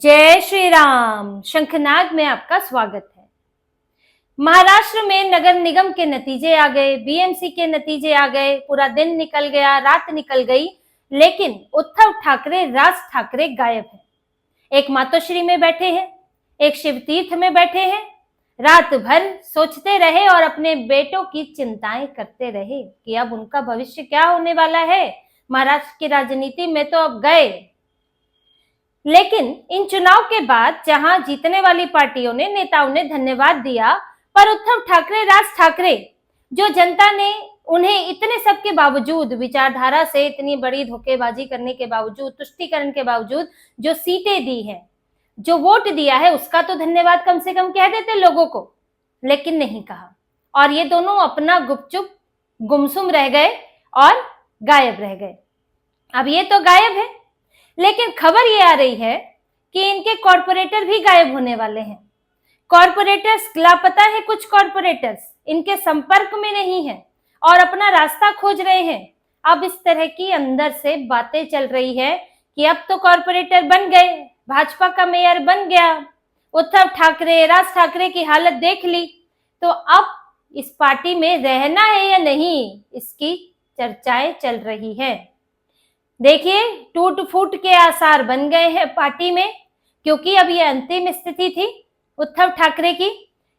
जय श्री राम। शंखनाद में आपका स्वागत है। महाराष्ट्र में नगर निगम के नतीजे आ गए, बीएमसी के नतीजे आ गए, पूरा दिन निकल गया, रात निकल गई, लेकिन उद्धव ठाकरे, राज ठाकरे गायब है। एक मातोश्री में बैठे हैं, एक शिवतीर्थ में बैठे हैं, रात भर सोचते रहे और अपने बेटों की चिंताएं करते रहे कि अब उनका भविष्य क्या होने वाला है। महाराष्ट्र की राजनीति में तो अब गए। लेकिन इन चुनाव के बाद जहां जीतने वाली पार्टियों ने, नेताओं ने धन्यवाद दिया, पर उद्धव ठाकरे, राज ठाकरे, जो जनता ने उन्हें इतने सब के बावजूद, विचारधारा से इतनी बड़ी धोखेबाजी करने के बावजूद, तुष्टीकरण के बावजूद जो सीटें दी हैं, जो वोट दिया है, उसका तो धन्यवाद कम से कम कह देते लोगों को, लेकिन नहीं कहा। और ये दोनों अपना गुपचुप गुमसुम रह गए और गायब रह गए। अब ये तो गायब है, लेकिन खबर ये आ रही है कि इनके कॉर्पोरेटर भी गायब होने वाले हैं। कॉर्पोरेटर्स लापता है, कुछ कॉर्पोरेटर्स इनके संपर्क में नहीं है और अपना रास्ता खोज रहे हैं। अब इस तरह की अंदर से बातें चल रही है कि अब तो कॉर्पोरेटर बन गए, भाजपा का मेयर बन गया, उद्धव ठाकरे, राज ठाकरे की हालत देख ली, तो अब इस पार्टी में रहना है या नहीं, इसकी चर्चाएं चल रही है। देखिए, टूट फूट के आसार बन गए हैं पार्टी में, क्योंकि अब ये अंतिम स्थिति थी उद्धव ठाकरे की।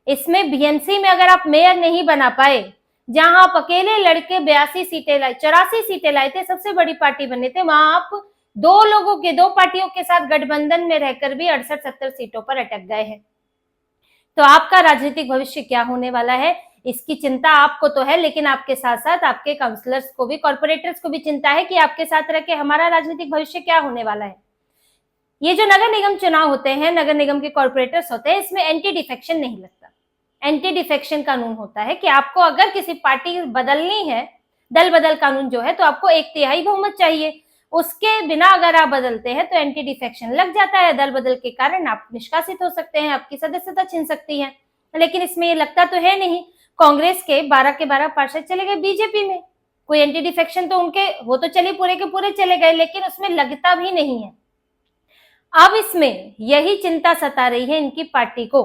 इसमें बीएमसी में अगर आप मेयर नहीं बना पाए, जहां आप अकेले लड़के 82 सीटें लाए, 84 सीटें लाए थे, सबसे बड़ी पार्टी बने थे, वहां आप दो पार्टियों के साथ गठबंधन में रहकर भी 68-70 सीटों पर अटक गए हैं। तो आपका राजनीतिक भविष्य क्या होने वाला है, इसकी चिंता आपको तो है, लेकिन आपके साथ साथ आपके काउंसलर्स को भी, कॉर्पोरेटर्स को भी चिंता है कि आपके साथ रह के हमारा राजनीतिक भविष्य क्या होने वाला है। ये जो नगर निगम चुनाव होते हैं, नगर निगम के कॉर्पोरेटर्स होते हैं, इसमें एंटी डिफेक्शन नहीं लगता। एंटी डिफेक्शन कानून होता है कि आपको अगर किसी पार्टी बदलनी है, दल बदल कानून जो है, तो आपको 1/3 बहुमत चाहिए। उसके बिना अगर आप बदलते हैं तो एंटी डिफेक्शन लग जाता है। दल बदल के कारण आप निष्कासित हो सकते हैं, आपकी सदस्यता छिन सकती है। लेकिन इसमें ये लगता तो है नहीं। कांग्रेस के 12 के 12 पार्षद चले गए बीजेपी में, कोई एंटी डिफेक्शन तो उनके, वो तो चलिए पूरे के पूरे चले गए, लेकिन उसमें लगता भी नहीं है। अब इसमें यही चिंता सता रही है इनकी पार्टी को,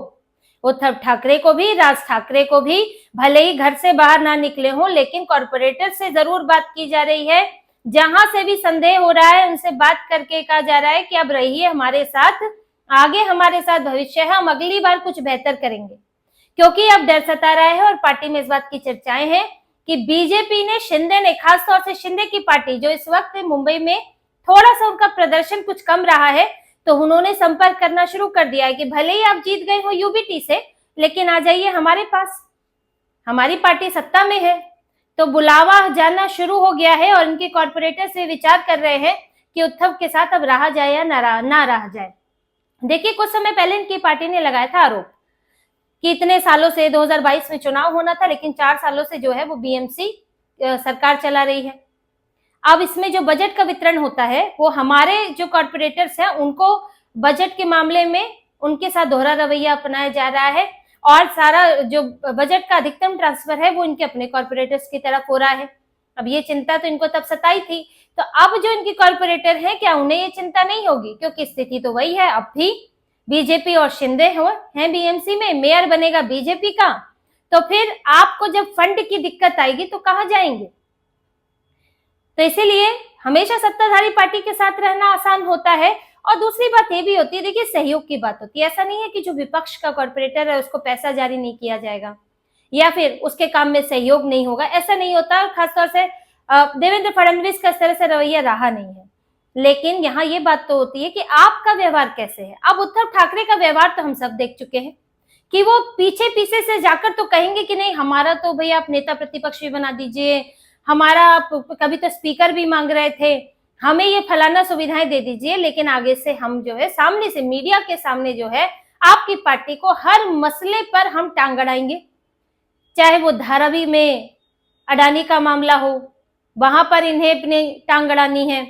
उद्धव ठाकरे को भी, राज ठाकरे को भी। भले ही घर से बाहर ना निकले हों, लेकिन कॉर्पोरेटर से जरूर बात की जा रही है। जहां से भी संदेह हो रहा है, उनसे बात करके कहा जा रहा है कि अब रहिए हमारे साथ, आगे हमारे साथ भविष्य है, हम अगली बार कुछ बेहतर करेंगे। क्योंकि अब डर सता रहा है और पार्टी में इस बात की चर्चाएं हैं कि बीजेपी ने, शिंदे ने, खासतौर से शिंदे की पार्टी, जो इस वक्त मुंबई में थोड़ा सा उनका प्रदर्शन कुछ कम रहा है, तो उन्होंने संपर्क करना शुरू कर दिया है कि भले ही आप जीत गए हो यूबीटी से, लेकिन आ जाइए हमारे पास, हमारी पार्टी सत्ता में है। तो बुलावा जाना शुरू हो गया है और इनके कॉर्पोरेटर से विचार कर रहे हैं कि उद्धव के साथ अब रहा जाए या ना रहा जाए। देखिए, कुछ समय पहले इनकी पार्टी ने लगाया था आरोप कि इतने सालों से, 2022 में चुनाव होना था, लेकिन 4 सालों से जो है वो बीएमसी सरकार चला रही है। अब इसमें जो बजट का वितरण होता है, वो हमारे जो कॉर्पोरेटर्स हैं, उनको बजट के मामले में उनके साथ दोहरा रवैया अपनाया जा रहा है और सारा जो बजट का अधिकतम ट्रांसफर है वो इनके अपने कॉर्पोरेटर्स की तरफ हो रहा है। अब ये चिंता तो इनको तब सताई थी, तो अब जो इनकी कॉर्पोरेटर हैं, क्या उन्हें ये चिंता नहीं होगी? क्योंकि स्थिति तो वही है, अब भी बीजेपी और शिंदे हैं बीएमसी में, मेयर बनेगा बीजेपी का, तो फिर आपको जब फंड की दिक्कत आएगी तो कहां जाएंगे? तो इसीलिए हमेशा सत्ताधारी पार्टी के साथ रहना आसान होता है। और दूसरी बात ये भी होती है, देखिए, सहयोग की बात होती है। ऐसा नहीं है कि जो विपक्ष का कॉर्पोरेटर है उसको पैसा जारी नहीं किया जाएगा या फिर उसके काम में सहयोग नहीं होगा, ऐसा नहीं होता। खासतौर से देवेंद्र फडणवीस का इस तरह से रवैया रहा नहीं है। लेकिन यहाँ ये बात तो होती है कि आपका व्यवहार कैसे है। अब उद्धव ठाकरे का व्यवहार तो हम सब देख चुके हैं कि वो पीछे पीछे से जाकर तो कहेंगे कि नहीं, हमारा तो भैया आप नेता प्रतिपक्ष भी बना दीजिए, हमारा आप कभी तो स्पीकर भी मांग रहे थे, हमें ये फलाना सुविधाएं दे दीजिए, लेकिन आगे से हम जो है, सामने से, मीडिया के सामने जो है, आपकी पार्टी को हर मसले पर हम टांग अड़ाएंगे। चाहे वो धारावी में अडानी का मामला हो, वहां पर इन्हें अपनी टांग अड़ानी है,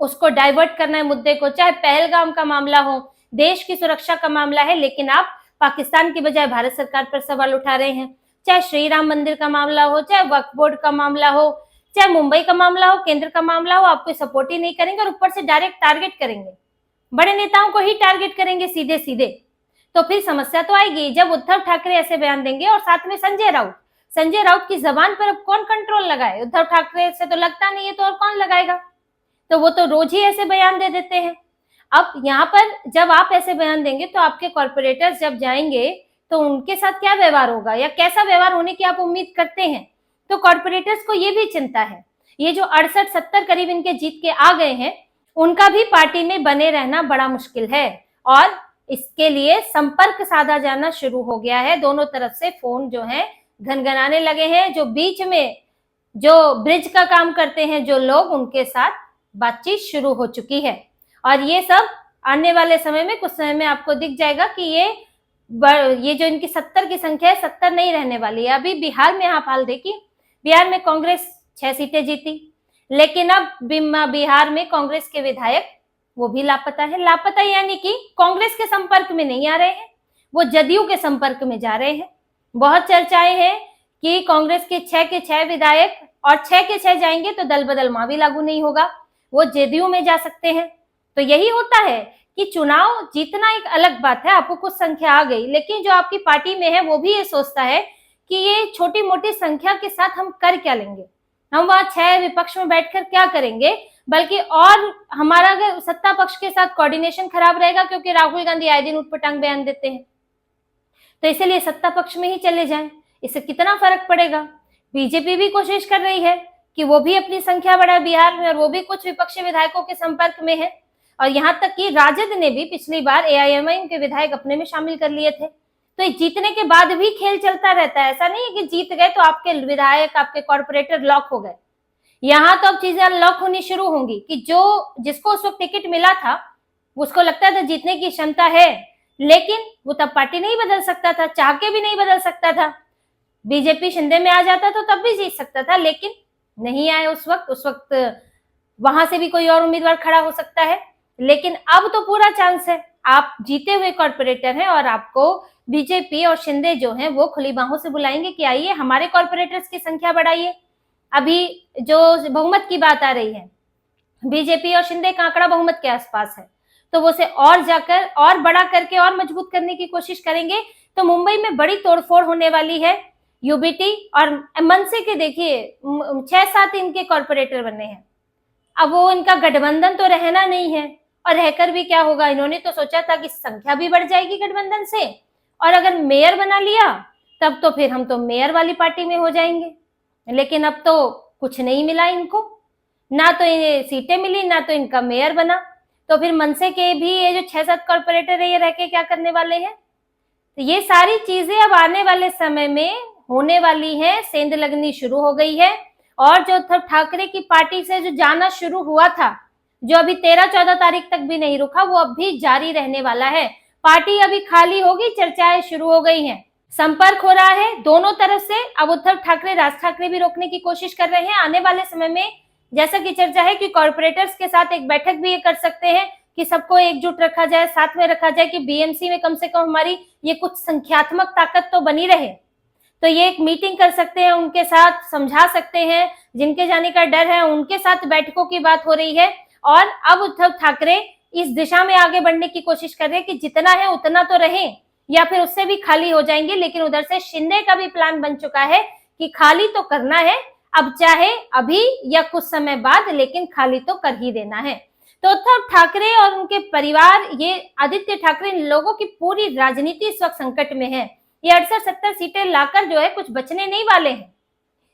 उसको डाइवर्ट करना है मुद्दे को, चाहे पहलगाम का मामला हो, देश की सुरक्षा का मामला है, लेकिन आप पाकिस्तान की बजाय भारत सरकार पर सवाल उठा रहे हैं। चाहे श्री राम मंदिर का मामला हो, चाहे वक्फ बोर्ड का मामला हो, चाहे मुंबई का मामला हो, केंद्र का मामला हो, आप कोई सपोर्ट ही नहीं करेंगे और ऊपर से डायरेक्ट टारगेट करेंगे। बड़े नेताओं को ही टारगेट करेंगे सीधे सीधे, तो फिर समस्या तो आएगी। जब उद्धव ठाकरे ऐसे बयान देंगे और साथ में संजय राउत की जबान पर अब कौन कंट्रोल लगाए? उद्धव ठाकरे से तो लगता नहीं है, तो और कौन लगाएगा? तो वो तो रोज ही ऐसे बयान दे देते हैं। अब यहाँ पर जब आप ऐसे बयान देंगे तो आपके कॉर्पोरेटर्स जब जाएंगे तो उनके साथ क्या व्यवहार होगा, या कैसा व्यवहार होने की आप उम्मीद करते हैं? तो कॉर्पोरेटर्स को ये भी चिंता है। ये जो 68-70 करीब इनके जीत के आ गए हैं, उनका भी पार्टी में बने रहना बड़ा मुश्किल है, और इसके लिए संपर्क साधा जाना शुरू हो गया है। दोनों तरफ से फोन जो है घनघनाने लगे हैं। जो बीच में जो ब्रिज का काम करते हैं जो लोग, उनके साथ बातचीत शुरू हो चुकी है, और ये सब आने वाले समय में, कुछ समय में आपको दिख जाएगा कि ये जो इनकी 70 की संख्या है, 70 नहीं रहने वाली है। अभी बिहार में आप हाल देखिए, बिहार में कांग्रेस 6 सीटें जीती, लेकिन अब बिहार में कांग्रेस के विधायक वो भी लापता है। लापता यानी कि कांग्रेस के संपर्क में नहीं आ रहे हैं, वो जदयू के संपर्क में जा रहे हैं। बहुत चर्चाएं हैं कि कांग्रेस के 6 के 6 विधायक, और 6 के 6 जाएंगे तो दल बदल मां भी लागू नहीं होगा, वो जदयू में जा सकते हैं। तो यही होता है कि चुनाव जीतना एक अलग बात है, आपको कुछ संख्या आ गई, लेकिन जो आपकी पार्टी में है वो भी ये सोचता है कि ये छोटी मोटी संख्या के साथ हम कर क्या लेंगे, हम वहां 6 विपक्ष में बैठकर क्या करेंगे, बल्कि और हमारा अगर सत्ता पक्ष के साथ कोऑर्डिनेशन खराब रहेगा, क्योंकि राहुल गांधी आए दिन उठपटांग बयान देते हैं, तो इसलिए सत्ता पक्ष में ही चले जाएं। इससे कितना फर्क पड़ेगा? बीजेपी भी कोशिश कर रही है कि वो भी अपनी संख्या बढ़ाए बिहार में, और वो भी कुछ विपक्षी विधायकों के संपर्क में है, और यहाँ तक कि राजद ने भी पिछली बार एआईएमआईएम के विधायक अपने में शामिल कर लिए थे। तो जीतने के बाद भी खेल चलता रहता है, ऐसा नहीं है कि जीत गए तो आपके विधायक, आपके कॉर्पोरेटर लॉक हो गए। यहाँ तो अब चीजें अनलॉक होनी शुरू होंगी कि जो जिसको उस वक्त टिकट मिला था, उसको लगता था जीतने की क्षमता है, लेकिन वो तब पार्टी नहीं बदल सकता था, चाह के भी नहीं बदल सकता था। बीजेपी शिंदे में आ जाता तो तब भी जीत सकता था, लेकिन नहीं आए उस वक्त वहां से भी कोई और उम्मीदवार खड़ा हो सकता है। लेकिन अब तो पूरा चांस है, आप जीते हुए कॉर्पोरेटर हैं, और आपको बीजेपी और शिंदे जो हैं वो खुली बाहों से बुलाएंगे कि आइए हमारे कॉर्पोरेटर्स की संख्या बढ़ाइए। अभी जो बहुमत की बात आ रही है, बीजेपी और शिंदे का आंकड़ा बहुमत के आसपास है, तो वो उसे और जाकर और बड़ा करके और मजबूत करने की कोशिश करेंगे। तो मुंबई में बड़ी तोड़फोड़ होने वाली है। यूबीटी और मनसे के देखिए 6-7 इनके कॉर्पोरेटर बने हैं। अब वो इनका गठबंधन तो रहना नहीं है, और रहकर भी क्या होगा, इन्होंने तो सोचा था कि संख्या भी बढ़ जाएगी गठबंधन से, और अगर मेयर बना लिया तब तो फिर हम तो मेयर वाली पार्टी में हो जाएंगे। लेकिन अब तो कुछ नहीं मिला इनको, ना तो ये सीटें मिली, ना तो इनका मेयर बना। तो फिर मनसे के भी ये जो 6-7 कॉर्पोरेटर है, ये रह के क्या करने वाले हैं? तो ये सारी चीजें अब आने वाले समय में होने वाली है, सेंध लगनी शुरू हो गई है। और जो उद्धव ठाकरे की पार्टी से जो जाना शुरू हुआ था, जो अभी 13-14 तारीख तक भी नहीं रुका, वो अब भी जारी रहने वाला है। पार्टी अभी खाली होगी, चर्चाएं शुरू हो गई हैं, संपर्क हो रहा है दोनों तरफ से। अब उद्धव ठाकरे, राज ठाकरे भी रोकने की कोशिश कर रहे हैं। आने वाले समय में जैसा कि चर्चा है कि कॉर्पोरेटर्स के साथ एक बैठक भी ये कर सकते हैं कि सबको एकजुट रखा जाए, साथ में रखा जाए, कि बीएमसी में कम से कम हमारी ये कुछ संख्यात्मक ताकत तो बनी रहे। तो ये एक मीटिंग कर सकते हैं, उनके साथ समझा सकते हैं, जिनके जाने का डर है उनके साथ बैठकों की बात हो रही है। और अब उद्धव ठाकरे इस दिशा में आगे बढ़ने की कोशिश कर रहे हैं कि जितना है उतना तो रहे, या फिर उससे भी खाली हो जाएंगे। लेकिन उधर से शिंदे का भी प्लान बन चुका है कि खाली तो करना है, अब चाहे अभी या कुछ समय बाद, लेकिन खाली तो कर ही देना है। तो उद्धव ठाकरे और उनके परिवार, ये आदित्य ठाकरे, इन लोगों की पूरी राजनीति इस वक्त संकट में है। ये 68-70 सीटें लाकर जो है कुछ बचने नहीं वाले हैं।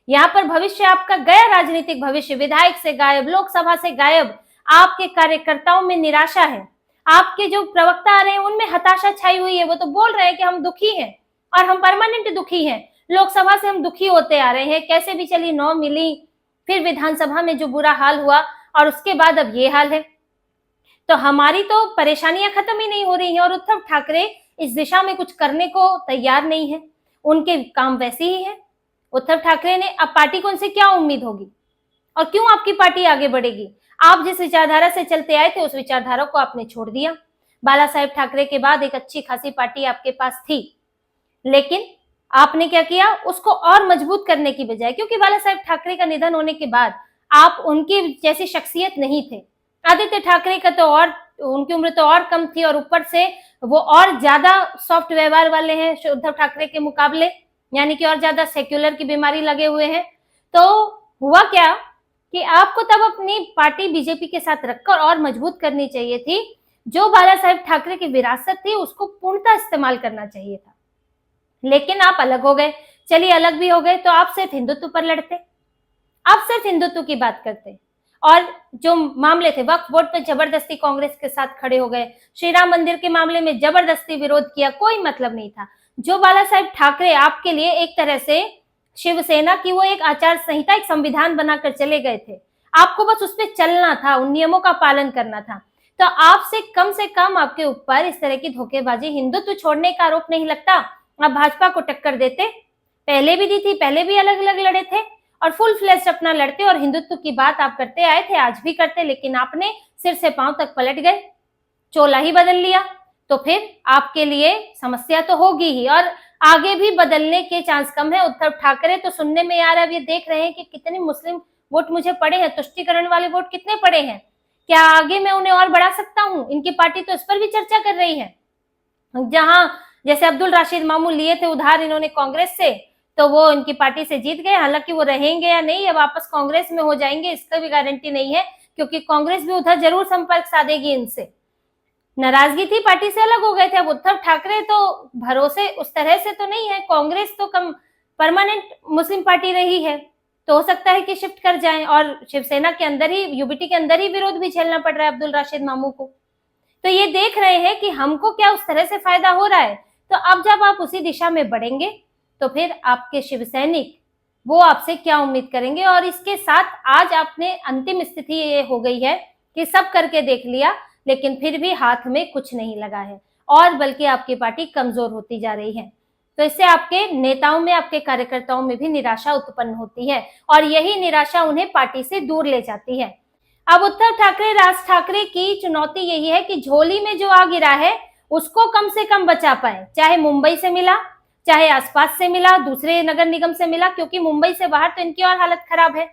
यहाँ पर भविष्य आपका गया, राजनीतिक भविष्य विधायक से गायब, लोकसभा से गायब। आपके कार्यकर्ताओं में निराशा है, आपके जो प्रवक्ता आ रहे हैं उनमें हताशा छाई हुई है। वो तो बोल रहे हैं कि हम दुखी हैं, और हम परमानेंट दुखी हैं। लोकसभा से हम दुखी होते आ रहे हैं, कैसे भी चली 9 मिली, फिर विधानसभा में जो बुरा हाल हुआ, और उसके बाद अब ये हाल है। तो हमारी तो परेशानियां खत्म ही नहीं हो रही हैं, और उद्धव ठाकरे इस दिशा में कुछ करने को तैयार नहीं है। उनके काम वैसे ही है। उद्धव ठाकरे ने, अब पार्टी को उनसे क्या उम्मीद होगी, और क्यों आपकी पार्टी आगे बढ़ेगी? आप जिस विचारधारा से चलते आए थे, उस विचारधारा को आपने छोड़ दिया। बाला साहेब ठाकरे के बाद एक अच्छी खासी पार्टी आपके पास थी, लेकिन आपने क्या किया, उसको और मजबूत करने की बजाय, क्योंकि बाला साहेब ठाकरे का निधन होने के बाद आप उनकी जैसी शख्सियत नहीं थे। आदित्य ठाकरे का तो और उनकी उम्र तो और कम थी और ऊपर से वो और ज्यादा सॉफ्ट व्यवहार वाले हैं उद्धव ठाकरे के मुकाबले, यानी कि और ज्यादा सेक्युलर की बीमारी लगे हुए हैं। तो हुआ क्या कि आपको तब अपनी पार्टी बीजेपी के साथ रखकर और मजबूत करनी चाहिए थी। जो बाला साहेब ठाकरे की विरासत थी उसको पूर्णतः इस्तेमाल करना चाहिए था, लेकिन आप अलग हो गए। चलिए अलग भी हो गए तो आप सिर्फ हिंदुत्व पर लड़ते, आप सिर्फ हिंदुत्व की बात करते, और जो मामले थे वक्फ बोर्ड पे जबरदस्ती कांग्रेस के साथ खड़े हो गए, श्री राम मंदिर के मामले में जबरदस्ती विरोध किया, कोई मतलब नहीं था। जो बाला साहेब ठाकरे आपके लिए एक तरह से शिवसेना की वो एक आचार संहिता, एक संविधान बनाकर चले गए थे, आपको बस उस पर चलना था, उन नियमों का पालन करना था। तो आपसे कम आपके ऊपर इस तरह की धोखेबाजी, हिंदुत्व छोड़ने का आरोप नहीं लगता। आप भाजपा को टक्कर देते, पहले भी दी थी, पहले भी अलग अलग लड़े थे और फुल फ्लेश अपना लड़ते, और हिंदुत्व की बात आप करते आए थे, आज भी करते, लेकिन आपने सिर से पांव तक पलट गए, चोला ही बदल लिया। तो फिर आपके लिए समस्या तो होगी ही, और आगे भी बदलने के चांस कम है। उद्धव ठाकरे तो सुनने में आ रहा है, अब ये देख रहे हैं कि कितने मुस्लिम वोट मुझे पड़े हैं, तुष्टिकरण वाले वोट कितने पड़े हैं, क्या आगे मैं उन्हें और बढ़ा सकता हूं? इनकी पार्टी तो इस पर भी चर्चा कर रही है। जहां जैसे अब्दुल राशिद मामू लिए थे उधार इन्होंने कांग्रेस से, तो वो इनकी पार्टी से जीत गए, हालांकि वो रहेंगे या नहीं, या वापस कांग्रेस में हो जाएंगे, इसका भी गारंटी नहीं है, क्योंकि कांग्रेस भी उधर जरूर संपर्क साधेगी इनसे। नाराजगी थी, पार्टी से अलग हो गए थे। अब उद्धव ठाकरे तो भरोसे उस तरह से तो नहीं है, कांग्रेस तो कम परमानेंट मुस्लिम पार्टी रही है, तो हो सकता है कि शिफ्ट कर जाएं, और शिवसेना के अंदर ही, यूबीटी के अंदर ही विरोध भी झेलना पड़ रहा है अब्दुल राशिद मामू को। तो ये देख रहे हैं कि हमको क्या उस तरह से फायदा हो रहा है। तो अब जब आप उसी दिशा में बढ़ेंगे तो फिर आपके शिव सैनिक वो आपसे क्या उम्मीद करेंगे। और इसके साथ आज आपने अंतिम स्थिति ये हो गई है कि सब करके देख लिया, लेकिन फिर भी हाथ में कुछ नहीं लगा है, और बल्कि आपकी पार्टी कमजोर होती जा रही है। तो इससे आपके नेताओं में, आपके कार्यकर्ताओं में भी निराशा उत्पन्न होती है, और यही निराशा उन्हें पार्टी से दूर ले जाती है। अब उद्धव ठाकरे, राज ठाकरे की चुनौती यही है कि झोली में जो आ गिरा है उसको कम से कम बचा पाए, चाहे मुंबई से मिला, चाहे आसपास से मिला, दूसरे नगर निगम से मिला, क्योंकि मुंबई से बाहर तो इनकी और हालत खराब है।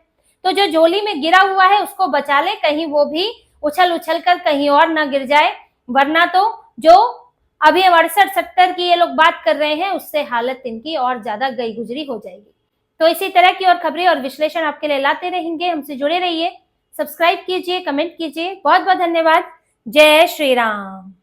तो जो झोली में गिरा हुआ है उसको बचा ले, कहीं वो भी उछल उछल कर कहीं और ना गिर जाए, वरना तो जो अभी 68-70 की ये लोग बात कर रहे हैं उससे हालत इनकी और ज्यादा गई गुजरी हो जाएगी। तो इसी तरह की और खबरें और विश्लेषण आपके लिए लाते रहेंगे, हमसे जुड़े रहिए, सब्सक्राइब कीजिए, कमेंट कीजिए। बहुत बहुत धन्यवाद। जय श्री राम।